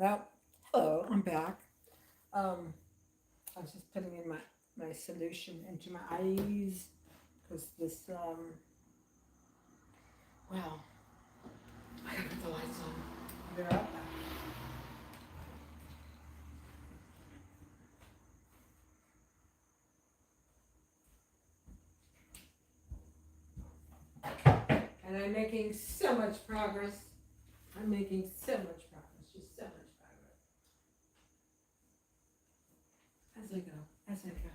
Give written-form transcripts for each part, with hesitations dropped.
Well, hello, I'm back. I was just putting in my solution into my eyes because this, well, I gotta put the lights on. They're up. And I'm making so much progress. I'm making so much progress, just so much progress. As I go, as I go.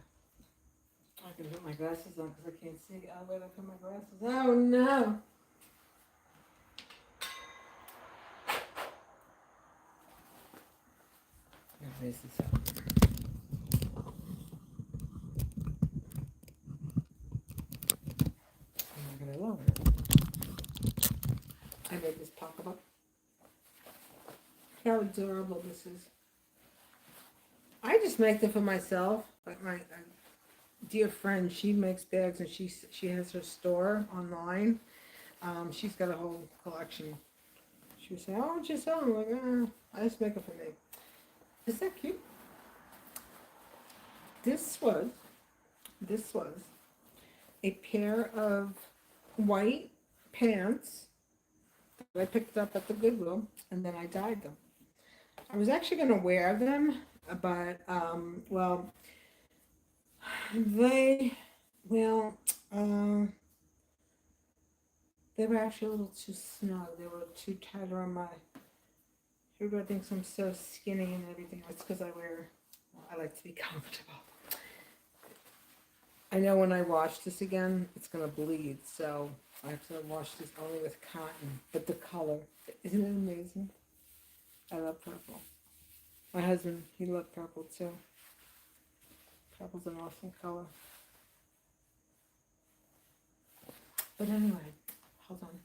I can put my glasses on because I can't see. Oh, where did I put my glasses? Oh no! I'm gonna raise this up. I'm gonna lower it. I made this pocketbook. How adorable this is. I just make them for myself. Like my dear friend, she makes bags and she has her store online. She's got a whole collection. She would say, "Oh, what you sell?" I'm like, I just make it for me." Is that cute? This was this was a pair of white pants that I picked up at the Goodwill, and then I dyed them. I was actually going to wear them, but well, they well. Uh, They were actually a little too snug. They were too tight around my. Everybody thinks I'm so skinny and everything. It's because I wear. Well, I like to be comfortable. I know when I wash this again, it's gonna bleed. So I have to wash this only with cotton. But the color, isn't it amazing? I love purple. My husband, he loved purple too. Purple's an awesome color. But anyway, hold on.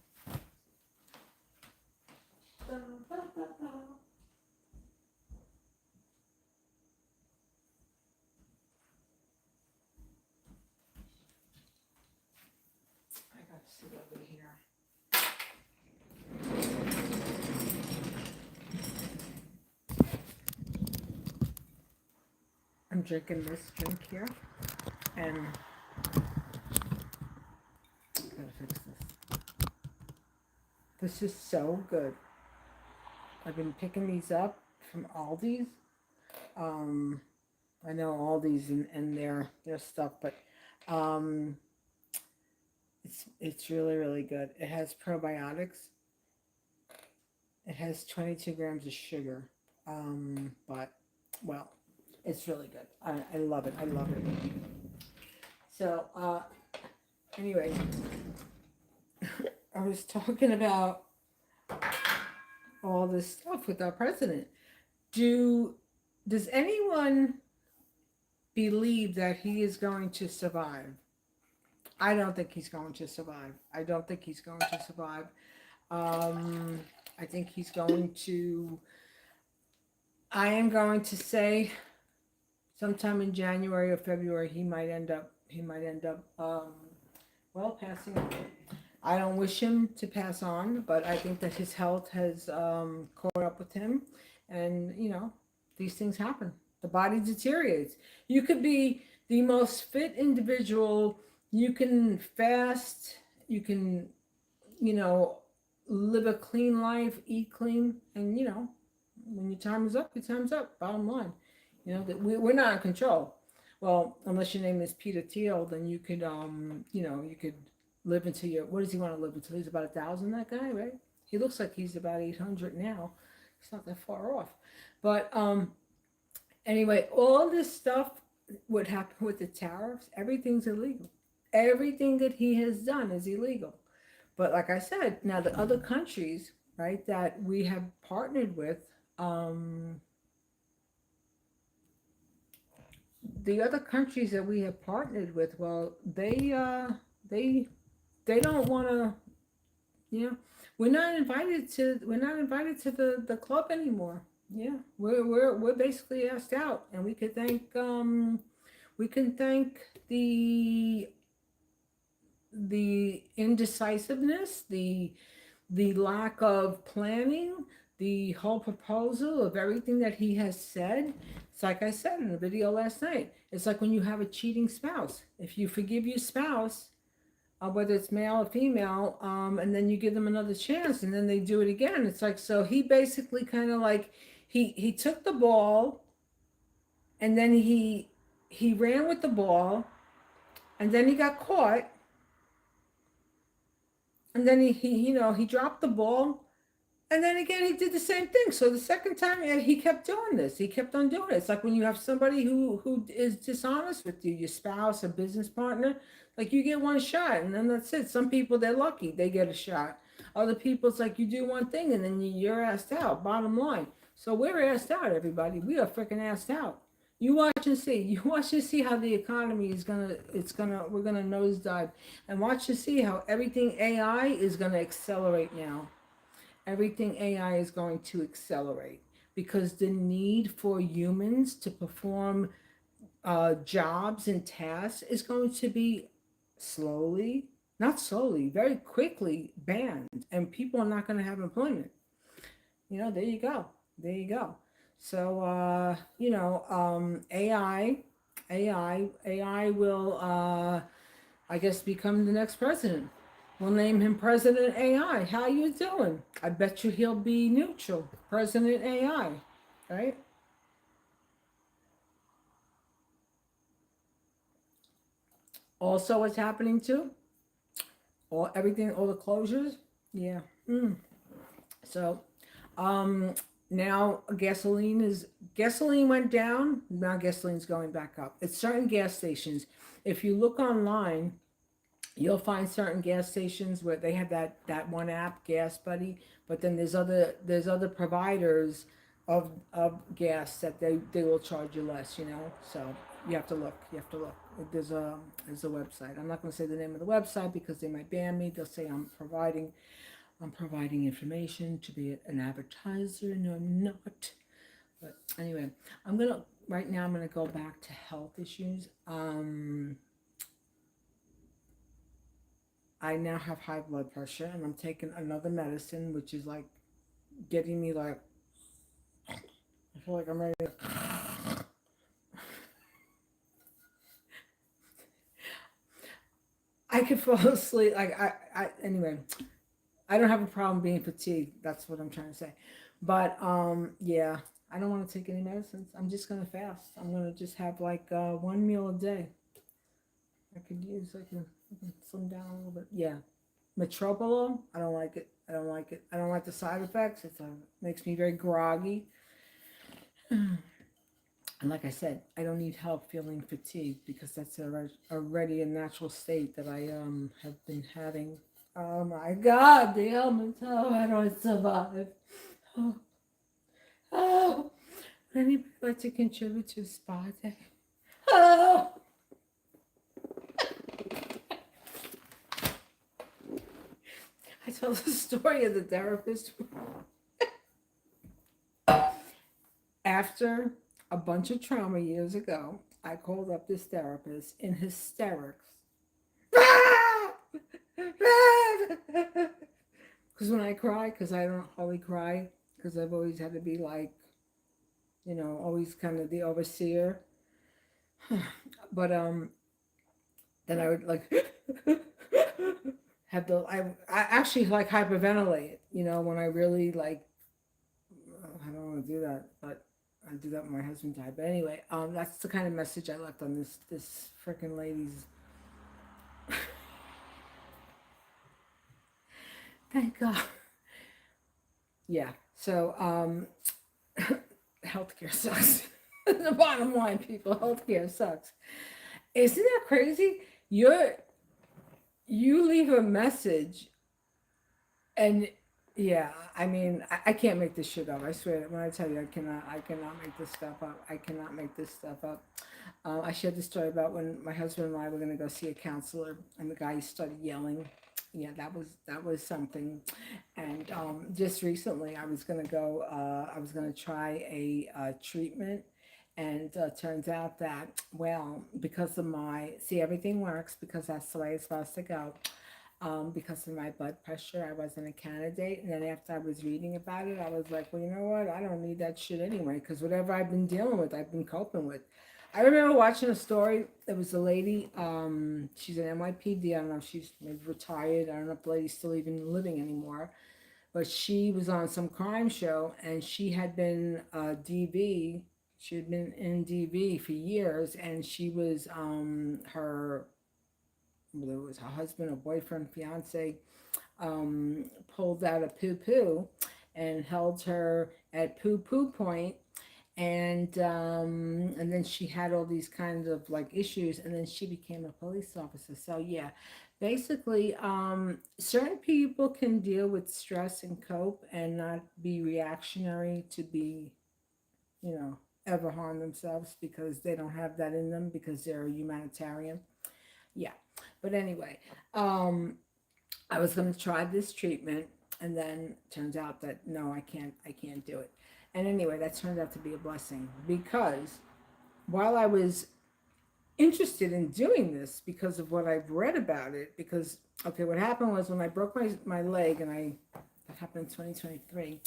I gotta sit over here. I'm drinking this drink here, and I gotta fix this. This is so good. I've been picking these up from Aldi's. Um, I know Aldi's and their stuff, but um, it's really really good. It has probiotics. It has 22 grams of sugar. But well, it's really good. I love it. I love it. So anyway, I was talking about all this stuff with our president. Do does anyone believe that he is going to survive? I don't think he's going to survive. I don't think he's going to survive. Um, I think he's going to. I am going to say, sometime in January or February, he might end up. He might end up. Well, passing on. I don't wish him to pass on, but I think that his health has caught up with him, and these things happen. The body deteriorates. You could be the most fit individual. You can fast. You can, you know, live a clean life, eat clean, and when your time is up, your time's up. Bottom line, that we're not in control. Well, unless your name is Peter Thiel, then you could, you could live until you. What does he want to live until? He's about 1,000. That guy, right? He looks like he's about 800 now. He's not that far off. But anyway, all this stuff would happen with the tariffs. Everything's illegal. Everything that he has done is illegal. But like I said, now the other countries, right, that we have partnered with, um, the other countries that we have partnered with, well, they they don't want to, you know, we're not invited to the club anymore. Yeah, we're basically asked out, and we can thank the indecisiveness, the lack of planning, the whole proposal of everything that he has said, it's like I said in the video last night. It's like when you have a cheating spouse. If you forgive your spouse, whether it's male or female, and then you give them another chance, and then they do it again. It's like, so he basically kind of like he took the ball, and then he ran with the ball, and then he got caught, and then he dropped the ball, and then again he did the same thing. So the second time, he kept doing this. He kept on doing it. It's like when you have somebody who is dishonest with you, your spouse, a business partner, like you get one shot and then that's it. Some people, they're lucky, they get a shot. Other people, it's like you do one thing and then you're asked out, bottom line. So we're asked out, everybody. We are freaking asked out. You watch and see. You watch and see how the economy is we're gonna nosedive. And watch and see how everything AI is gonna accelerate now. Everything AI is going to accelerate because the need for humans to perform jobs and tasks is going to be slowly, not slowly, very quickly banned, and people are not going to have employment. There you go. There you go. So, AI will, I guess, become the next president. We'll name him President AI. How you doing? I bet you he'll be neutral. President AI, right? Also, what's happening too? All the closures. Yeah. So, um, now gasoline went down. Now gasoline's going back up. It's certain gas stations. If you look online, you'll find certain gas stations where they have that one app, Gas Buddy, but then there's other providers of gas that they will charge you less. So you have to look. There's a website. I'm not going to say the name of the website because they might ban me. They'll say I'm providing information to be an advertiser. No, I'm not. But anyway, right now I'm gonna go back to health issues. I now have high blood pressure and I'm taking another medicine, which is like getting me like, I feel like I'm ready to, I could fall asleep. Like, anyway, I don't have a problem being fatigued. That's what I'm trying to say. But, yeah, I don't want to take any medicines. I'm just going to fast. I'm going to just have like one meal a day. I can slim down a little bit. Yeah. Metropolo, I don't like it. I don't like it. I don't like the side effects. It makes me very groggy. And like I said, I don't need help feeling fatigued because that's already a natural state that I have been having. Oh my God, the elements! How do I survive? Oh, oh. Would anybody like to contribute to a spa day? Oh. I told the story of the therapist. After a bunch of trauma years ago, I called up this therapist in hysterics. Because when I cry, because I don't hardly cry, because I've always had to be like, always kind of the overseer. But then I would like have I actually like hyperventilate. When I really like, I don't want to do that, but I do that when my husband died. But anyway, that's the kind of message I left on this freaking lady's. Thank God. Yeah. So healthcare sucks. The bottom line, people, healthcare sucks. Isn't that crazy? You leave a message, and yeah, I mean, I can't make this shit up. I swear, when I tell you, I cannot make this stuff up. I cannot make this stuff up. I shared the story about when my husband and I were going to go see a counselor, and the guy started yelling. Yeah, that was something. And just recently, I was going to go. I was going to try a treatment, and turns out that, well, because of everything works because that's the way it's supposed to go. because of my blood pressure. I wasn't a candidate. And then after I was reading about it, I was like, well, you know what? I don't need that shit anyway, because whatever I've been dealing with, I've been coping with. I remember watching a story. There was a lady, she's an NYPD. I don't know if she's maybe retired. I don't know if the lady's still even living anymore. But she was on some crime show and she had been DV. She had been in DV for years, and she was her whether it was her husband or boyfriend, fiance, pulled out a poo poo and held her at poo poo point, and then she had all these kinds of like issues, and then she became a police officer. So yeah, basically, certain people can deal with stress and cope and not be reactionary to be, you know, ever harm themselves because they don't have that in them because they're a humanitarian. Yeah, but anyway, um, I was going to try this treatment, and then turns out that no, I can't do it. And anyway, that turned out to be a blessing because while I was interested in doing this because of what I've read about it, because okay, what happened was when I broke my leg, and that happened in 2023.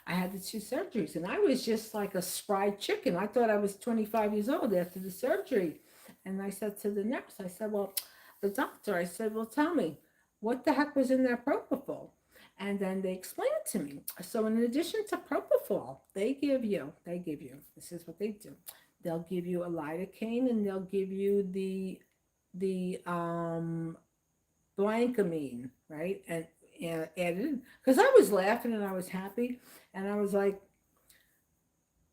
I had the two surgeries, and I was just like a spry chicken. I thought I was 25 years old after the surgery. And I said to the nurse, I said, well, the doctor, I said, well, tell me, what the heck was in that propofol? And then they explained it to me. So in addition to propofol, this is what they do. They'll give you a lidocaine, and they'll give you the blancamine, right? And added, because I was laughing and I was happy, and I was like,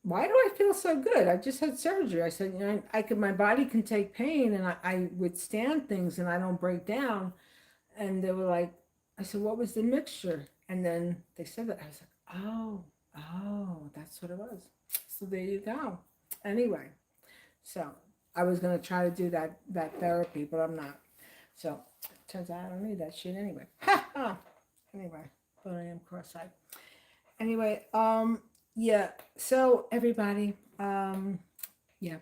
why do I feel so good? I just had surgery. I said, you know, I could, my body can take pain, and I withstand things, and I don't break down. And they were like, I said, what was the mixture? And then they said that. I was like, oh, that's what it was. So there you go. Anyway, so I was gonna try to do that therapy, but I'm not. So turns out I don't need that shit anyway. Ha ha. Anyway, but I am cross-eyed. Anyway, yeah. So everybody, yeah,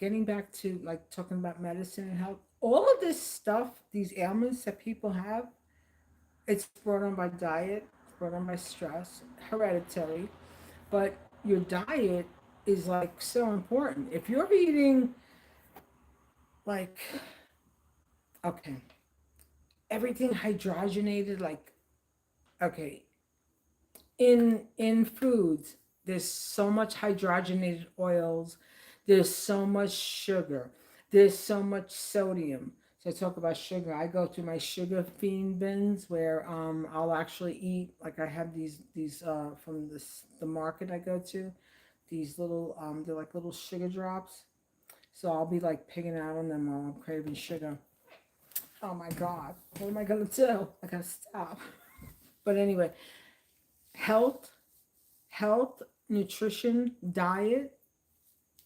getting back to like talking about medicine and health, all of this stuff, these ailments that people have, it's brought on by diet, it's brought on by stress, hereditary, but your diet is like so important. If you're eating like, okay, everything hydrogenated, like, okay, in foods, there's so much hydrogenated oils, there's so much sugar, there's so much sodium. So I talk about sugar. I go through my sugar fiend bins where I'll actually eat, like I have these from the market I go to, these little they're like little sugar drops. So I'll be like picking out on them while I'm craving sugar. Oh my god, what am I gonna do? I gotta stop. But anyway, health, health, nutrition, diet.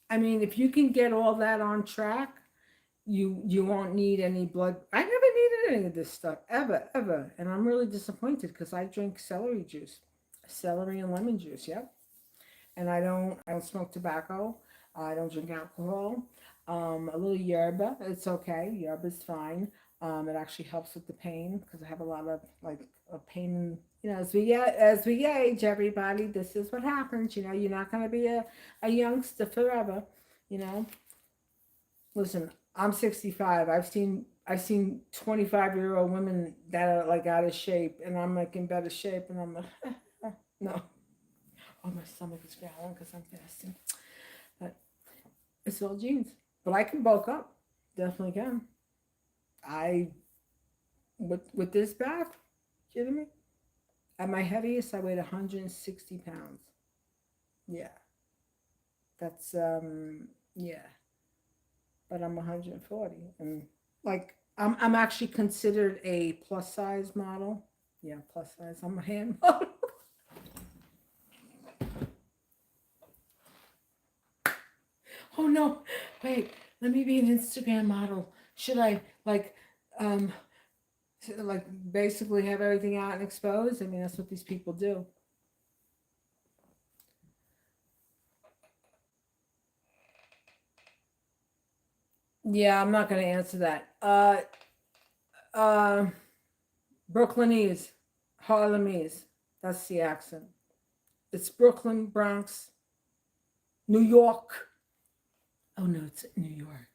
I mean, if you can get all that on track, you won't need any blood. I never needed any of this stuff ever, and I'm really disappointed because I drink celery juice, celery and lemon juice. Yep, and I don't smoke tobacco. I don't drink alcohol. A little yerba, it's okay. Yerba's fine. It actually helps with the pain because I have a lot of like pain. You know, as we age, everybody, this is what happens. You know, you're not gonna be a youngster forever. You know, listen, I'm 65. I've seen 25-year-old women that are like out of shape, and I'm like in better shape, and I'm like, no. Oh, my stomach is growling because I'm fasting. But it's all genes. But I can bulk up. Definitely can. I with this bath, kidding me? At my heaviest, I weighed 160 pounds. Yeah, that's yeah. But I'm 140, and like I'm actually considered a plus size model. Yeah, plus size. I'm a hand model. Oh no, wait. Let me be an Instagram model. Should I um like basically have everything out and exposed? I mean, that's what these people do. Yeah, I'm not going to answer that. Uh, Brooklynese, Harlemese. That's the accent. It's Brooklyn, Bronx, New York. Oh no, it's New York.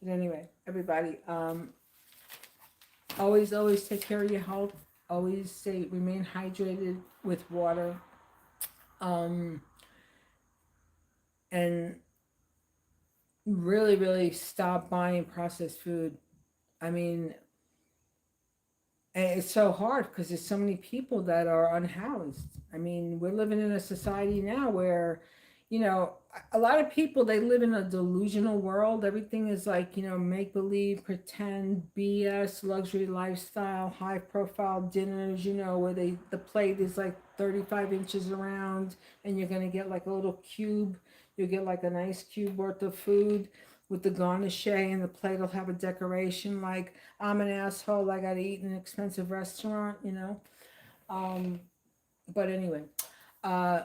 But anyway, everybody, always take care of your health. Always say remain hydrated with water. Um, and really stop buying processed food. I mean, and it's so hard because there's so many people that are unhoused. I mean, we're living in a society now where, a lot of people, they live in a delusional world. Everything is like, make believe, pretend, BS, luxury lifestyle, high profile dinners, where the plate is like 35 inches around and you're going to get like a little cube. You get like an ice cube worth of food with the garnish, and the plate will have a decoration like, I'm an asshole, I gotta eat in an expensive restaurant. Um, but anyway, uh,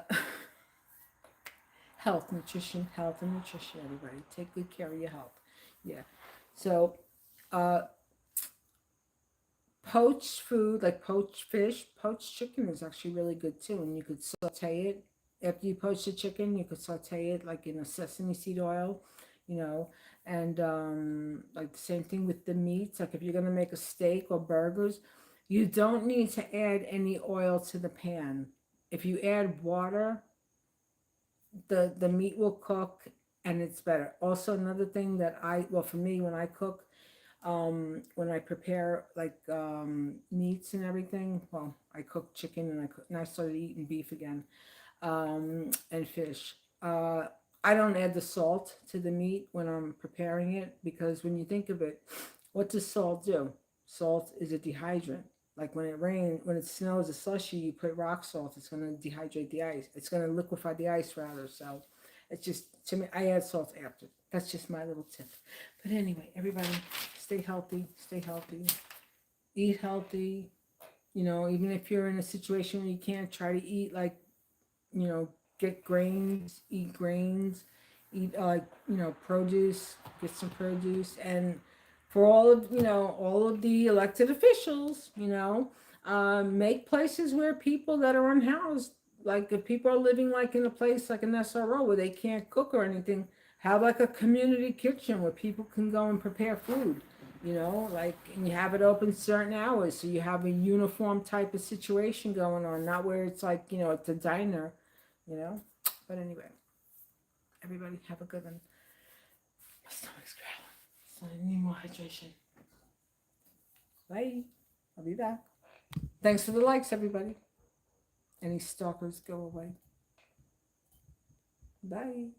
health, health and nutrition, everybody. Take good care of your health. Yeah. So, uh, poached food, like poached fish, poached chicken is actually really good too. And you could saute it. After you poach the chicken, you could saute it like in a sesame seed oil, you know. And like the same thing with the meats. Like if you're gonna make a steak or burgers, you don't need to add any oil to the pan. If you add water, the meat will cook and it's better. Also, another thing that well, for me, when I cook, when I prepare like meats and everything, well, I cook chicken and I started eating beef again, and fish. I don't add the salt to the meat when I'm preparing it, because when you think of it, what does salt do? Salt is a dehydrant. Like when it snows, a slushy, you put rock salt, it's going to dehydrate the ice. It's going to liquefy the ice rather. So it's just, to me, I add salt after. That's just my little tip. But anyway, everybody, stay healthy, eat healthy. Even if you're in a situation where you can't, try to eat like, you know, get grains, eat grains, eat produce, get some produce. And for all of the elected officials, make places where people that are unhoused, like if people are living like in a place like an SRO where they can't cook or anything, have like a community kitchen where people can go and prepare food. Like, and you have it open certain hours, so you have a uniform type of situation going on, not where it's like, it's a diner, you know. But anyway, everybody have a good one. My stomach's growling, so I need more hydration. Bye. I'll be back. Thanks for the likes, everybody. Any stalkers, go away. Bye.